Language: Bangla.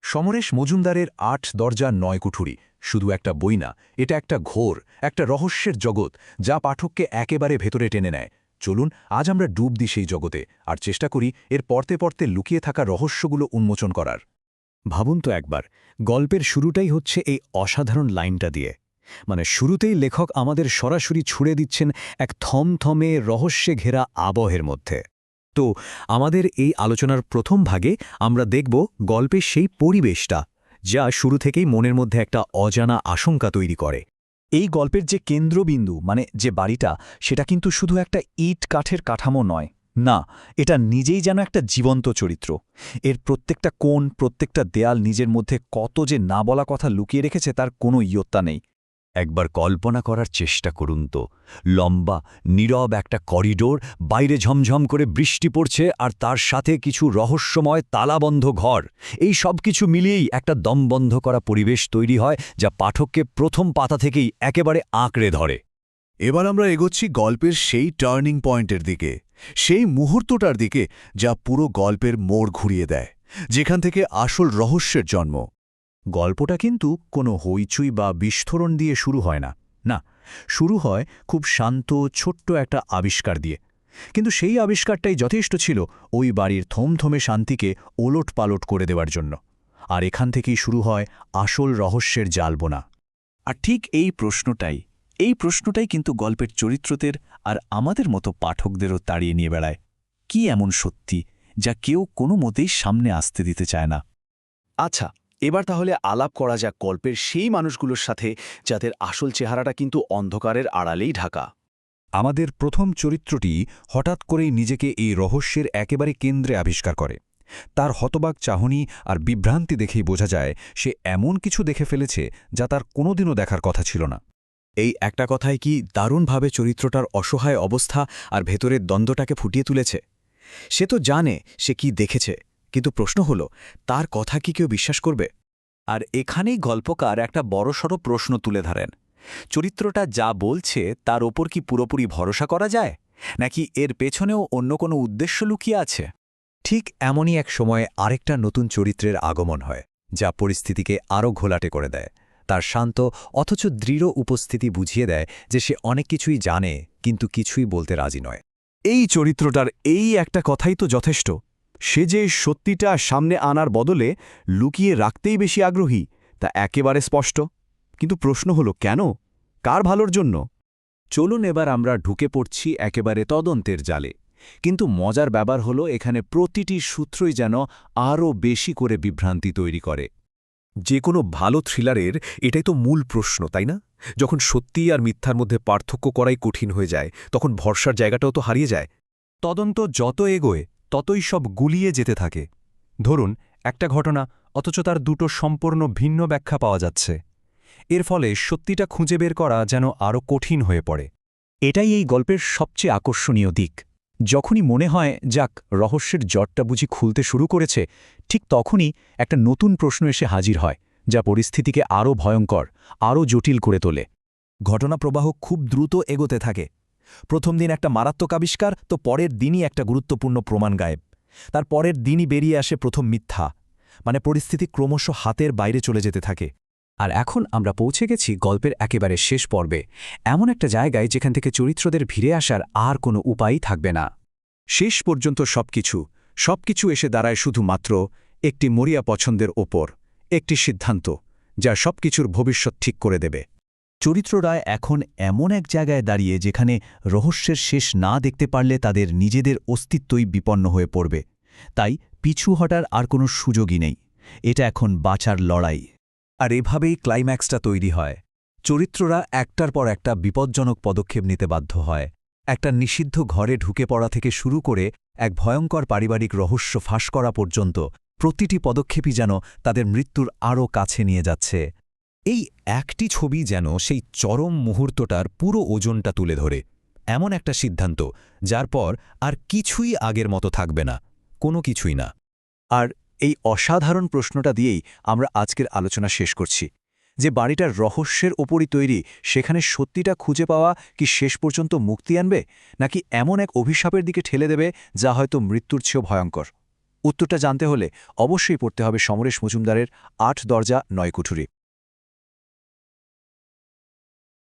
সমরেশ মজুমদারের ৮ দরজা ৯ কুঠুরি শুধু একটা বই না, এটা একটা ঘোর, একটা রহস্যের জগৎ যা পাঠককে একেবারে ভেতরে টেনে নেয়। চলুন আজ আমরা ডুব দিই সেই জগতে আর চেষ্টা করি এর পড়তে পড়তে লুকিয়ে থাকা রহস্যগুলো উন্মোচন করার। ভাবুন তো একবার, গল্পের শুরুটাই হচ্ছে এই অসাধারণ লাইনটা দিয়ে। মানে শুরুতেই লেখক আমাদের সরাসরি ছুড়ে দিচ্ছেন এক থমথমে রহস্যে ঘেরা আবহের মধ্যে। তো আমাদের এই আলোচনার প্রথম ভাগে আমরা দেখব গল্পের সেই পরিবেশটা যা শুরু থেকেই মনের মধ্যে একটা অজানা আশঙ্কা তৈরি করে। এই গল্পের যে কেন্দ্রবিন্দু মানে যে বাড়িটা, সেটা কিন্তু শুধু একটা ইট কাঠের কাঠামো নয়। না, এটা নিজেই যেন একটা জীবন্ত চরিত্র। এর প্রত্যেকটা কোণ, প্রত্যেকটা দেয়াল নিজের মধ্যে কত যে না বলা কথা লুকিয়ে রেখেছে তার কোনো ইয়ত্তা নেই। একবার কল্পনা করার চেষ্টা করুন তো, লম্বা নীরব একটা করিডোর, বাইরে ঝমঝম করে বৃষ্টি পড়ছে আর তার সাথে কিছু রহস্যময় তালাবন্ধ ঘর। এই সব কিছু মিলিয়েই একটা দমবন্ধ করা পরিবেশ তৈরি হয় যা পাঠককে প্রথম পাতা থেকেই একেবারে আঁকড়ে ধরে। এবার আমরা এগোচ্ছি গল্পের সেই টার্নিং পয়েন্টের দিকে, সেই মুহূর্তটার দিকে যা পুরো গল্পের মোড় ঘুরিয়ে দেয়, যেখান থেকে আসল রহস্যের জন্ম। গল্পটা কিন্তু কোনো হইচই বা বিস্ফোরণ দিয়ে শুরু হয় না। না, শুরু হয় খুব শান্ত ছোট্ট একটা আবিষ্কার দিয়ে। কিন্তু সেই আবিষ্কারটাই যথেষ্ট ছিল ওই বাড়ির থমথমে শান্তিকে ওলটপালট করে দেওয়ার জন্য। আর এখান থেকেই শুরু হয় আসল রহস্যের জালবোনা। আর ঠিক এই প্রশ্নটাই কিন্তু গল্পের চরিত্রদের আর আমাদের মতো পাঠকদেরও তাড়িয়ে নিয়ে বেড়ায়। কি এমন সত্যি যা কেউ কোনো মতেই সামনে আসতে দিতে চায় না? আচ্ছা, এবার তাহলে আলাপ করা যাক গল্পের সেই মানুষগুলোর সাথে যাদের আসল চেহারাটা কিন্তু অন্ধকারের আড়ালেই ঢাকা। আমাদের প্রথম চরিত্রটি হঠাৎ করেই নিজেকে এই রহস্যের একেবারে কেন্দ্রে আবিষ্কার করে। তার হতবাক চাহনি আর বিভ্রান্তি দেখেই বোঝা যায় সে এমন কিছু দেখে ফেলেছে যা তার কোনোদিনও দেখার কথা ছিল না। এই একটা কথায় কি দারুণভাবে চরিত্রটার অসহায় অবস্থা আর ভেতরের দ্বন্দ্বটাকে ফুটিয়ে তুলেছে। সে তো জানে সে কি দেখেছে, কিন্তু প্রশ্ন হল তার কথা কি কেউ বিশ্বাস করবে? আর এখানেই গল্পকার একটা বড়সড় প্রশ্ন তুলে ধরেন। চরিত্রটা যা বলছে তার ওপর কি পুরোপুরি ভরসা করা যায়, নাকি এর পেছনেও অন্য কোনো উদ্দেশ্য লুকিয়ে আছে? ঠিক এমনই এক সময়ে আরেকটা নতুন চরিত্রের আগমন হয়, যা পরিস্থিতিকে আরও ঘোলাটে করে দেয়। তার শান্ত অথচ দৃঢ় উপস্থিতি বুঝিয়ে দেয় যে সে অনেক কিছুই জানে, কিন্তু কিছুই বলতে রাজি নয়। এই চরিত্রটার এই একটা কথাই তো যথেষ্ট। সে যে সত্যিটা সামনে আনার বদলে লুকিয়ে রাখতেই বেশি আগ্রহী, তা একেবারে স্পষ্ট। কিন্তু প্রশ্ন হলো কেন? কার ভালোর জন্য? চলুন এবার আমরা ঢুকে পড়ছি একেবারে তদন্তের জালে। কিন্তু মজার ব্যাপার হলো এখানে প্রতিটি সূত্রই যেন আরও বেশি করে বিভ্রান্তি তৈরি করে। যে কোনো ভালো থ্রিলারের এটাই তো মূল প্রশ্ন, তাই না? যখন সত্যি আর মিথ্যার মধ্যে পার্থক্য করাই কঠিন হয়ে যায়, তখন ভরসার জায়গাটাও তো হারিয়ে যায়। তদন্ত যত এগোয় ততই সব গুলিয়ে যেতে থাকে। ধরুন একটা ঘটনা, অথচ তার দুটো সম্পূর্ণ ভিন্ন ব্যাখ্যা পাওয়া যাচ্ছে। এর ফলে সত্যিটা খুঁজে বের করা যেন আরও কঠিন হয়ে পড়ে। এটাই এই গল্পের সবচেয়ে আকর্ষণীয় দিক। যখনই মনে হয় যাক রহস্যের জটটা বুঝি খুলতে শুরু করেছে, ঠিক তখনই একটা নতুন প্রশ্ন এসে হাজির হয়, যা পরিস্থিতিকে আরও ভয়ঙ্কর, আরও জটিল করে তোলে। ঘটনা প্রবাহ খুব দ্রুত এগোতে থাকে। প্রথম দিন একটা মারাত্মক আবিষ্কার, তো পরের দিনই একটা গুরুত্বপূর্ণ প্রমাণ গায়েব। তার পরের দিনই বেরিয়ে আসে প্রথম মিথ্যা। মানে পরিস্থিতি ক্রমশ হাতের বাইরে চলে যেতে থাকে। আর এখন আমরা পৌঁছে গেছি গল্পের একেবারে শেষ পর্বে, এমন একটা জায়গায় যেখান থেকে চরিত্রদের ফিরে আসার আর কোনো উপায়ই থাকবে না। শেষ পর্যন্ত সবকিছু এসে দাঁড়ায় শুধুমাত্র একটি মরিয়া পছন্দের ওপর, একটি সিদ্ধান্ত যা সবকিছুর ভবিষ্যৎ ঠিক করে দেবে। চরিত্ররা এখন এমন এক জায়গায় দাঁড়িয়ে যেখানে রহস্যের শেষ না দেখতে পারলে তাদের নিজেদের অস্তিত্বই বিপন্ন হয়ে পড়বে। তাই পিছু হটার আর কোনো সুযোগই নেই। এটা এখন বাঁচার লড়াই। আর এভাবেই ক্লাইম্যাক্সটা তৈরি হয়। চরিত্ররা একটার পর একটা বিপজ্জনক পদক্ষেপ নিতে বাধ্য হয়। একটা নিষিদ্ধ ঘরে ঢুকে পড়া থেকে শুরু করে এক ভয়ঙ্কর পারিবারিক রহস্য ফাঁস করা পর্যন্ত প্রতিটি পদক্ষেপই যেন তাদের মৃত্যুর আরও কাছে নিয়ে যাচ্ছে। এই একটি ছবি যেন সেই চরম মুহূর্তটার পুরো ওজনটা তুলে ধরে। এমন একটা সিদ্ধান্ত যার পর আর কিছুই আগের মতো থাকবে না, কোনো কিছুই না। আর এই অসাধারণ প্রশ্নটা দিয়েই আমরা আজকের আলোচনা শেষ করছি। যে বাড়িটার রহস্যের ওপরই তৈরি, সেখানে সত্যিটা খুঁজে পাওয়া কি শেষ পর্যন্ত মুক্তি আনবে, নাকি এমন এক অভিশাপের দিকে ঠেলে দেবে যা হয়তো মৃত্যুর চেয়েও ভয়ঙ্কর? উত্তরটা জানতে হলে অবশ্যই পড়তে হবে সমরেশ মজুমদারের ৮ দরজা ৯ কুঠুরি।